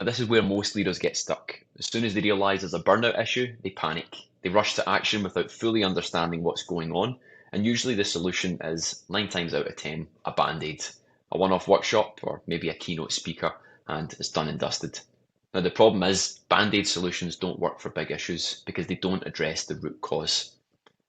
And this is where most leaders get stuck. As soon as they realize there's a burnout issue, they panic. They rush to action without fully understanding what's going on. And usually the solution is 9 times out of 10, a band-aid, a one-off workshop, or maybe a keynote speaker, and it's done and dusted. Now, the problem is band-aid solutions don't work for big issues because they don't address the root cause.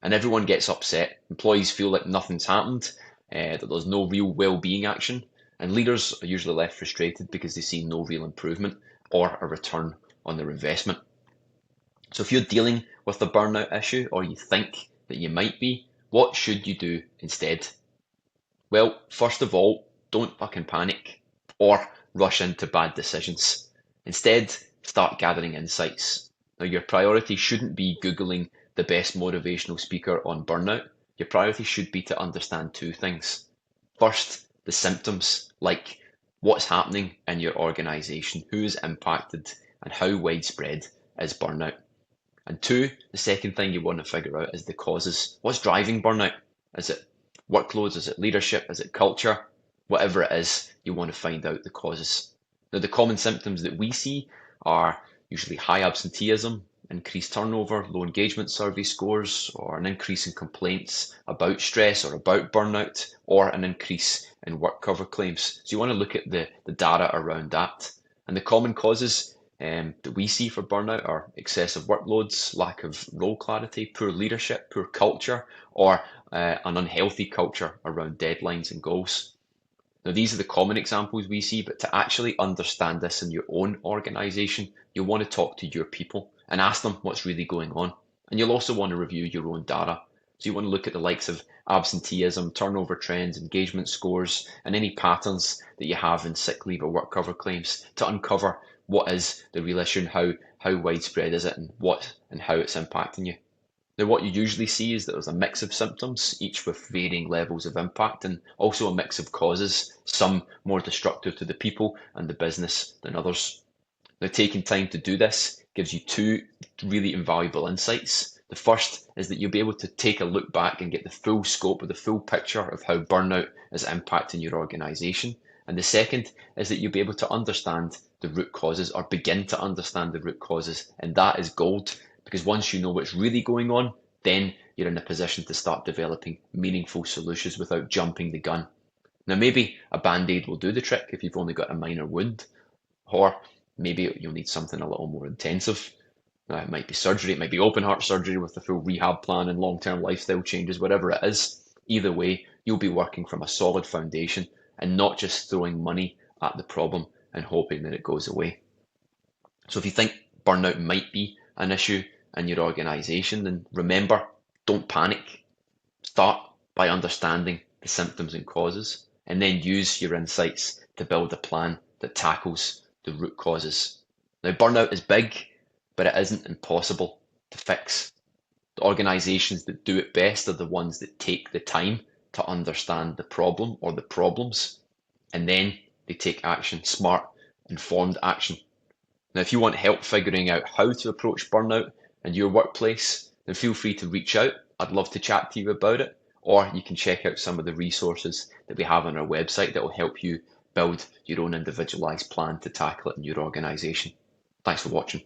And everyone gets upset. Employees feel like nothing's happened, that there's no real well-being action, and leaders are usually left frustrated because they see no real improvement or a return on their investment. So if you're dealing with a burnout issue or you think that you might be, what should you do instead? Well, first of all, don't fucking panic or rush into bad decisions. Instead, start gathering insights. Now, your priority shouldn't be Googling the best motivational speaker on burnout. Your priority should be to understand two things. First, the symptoms, like what's happening in your organization, who is impacted, and how widespread is burnout. And two, the second thing you want to figure out is the causes. What's driving burnout? Is it workloads? Is it leadership? Is it culture? Whatever it is, you want to find out the causes. Now, the common symptoms that we see are usually high absenteeism, increased turnover, low engagement survey scores, or an increase in complaints about stress or about burnout, or an increase in work cover claims. So you want to look at the data around that. And the common causes that we see for burnout are excessive workloads, lack of role clarity, poor leadership, poor culture, or an unhealthy culture around deadlines and goals. Now, these are the common examples we see, but to actually understand this in your own organization, you'll want to talk to your people and ask them what's really going on. And you'll also want to review your own data. So you want to look at the likes of absenteeism, turnover trends, engagement scores, and any patterns that you have in sick leave or work cover claims to uncover what is the real issue and how widespread is it and how it's impacting you. Now, what you usually see is that there's a mix of symptoms, each with varying levels of impact, and also a mix of causes, some more destructive to the people and the business than others. Now, taking time to do this gives you two really invaluable insights. The first is that you'll be able to take a look back and get the full scope or the full picture of how burnout is impacting your organization. And the second is that you'll be able to understand the root causes or begin to understand the root causes. And that is gold because once you know what's really going on, then you're in a position to start developing meaningful solutions without jumping the gun. Now, maybe a band-aid will do the trick if you've only got a minor wound, or maybe you'll need something a little more intensive. Now, it might be surgery, it might be open heart surgery with a full rehab plan and long-term lifestyle changes, whatever it is. Either way, you'll be working from a solid foundation and not just throwing money at the problem and hoping that it goes away. So if you think burnout might be an issue in your organization, then remember, don't panic. Start by understanding the symptoms and causes, and then use your insights to build a plan that tackles the root causes. Now, burnout is big, but it isn't impossible to fix. The organizations that do it best are the ones that take the time to understand the problem or the problems, and then they take action, smart, informed action. Now, if you want help figuring out how to approach burnout in your workplace, then feel free to reach out. I'd love to chat to you about it, or you can check out some of the resources that we have on our website that will help you build your own individualized plan to tackle it in your organization. Thanks for watching.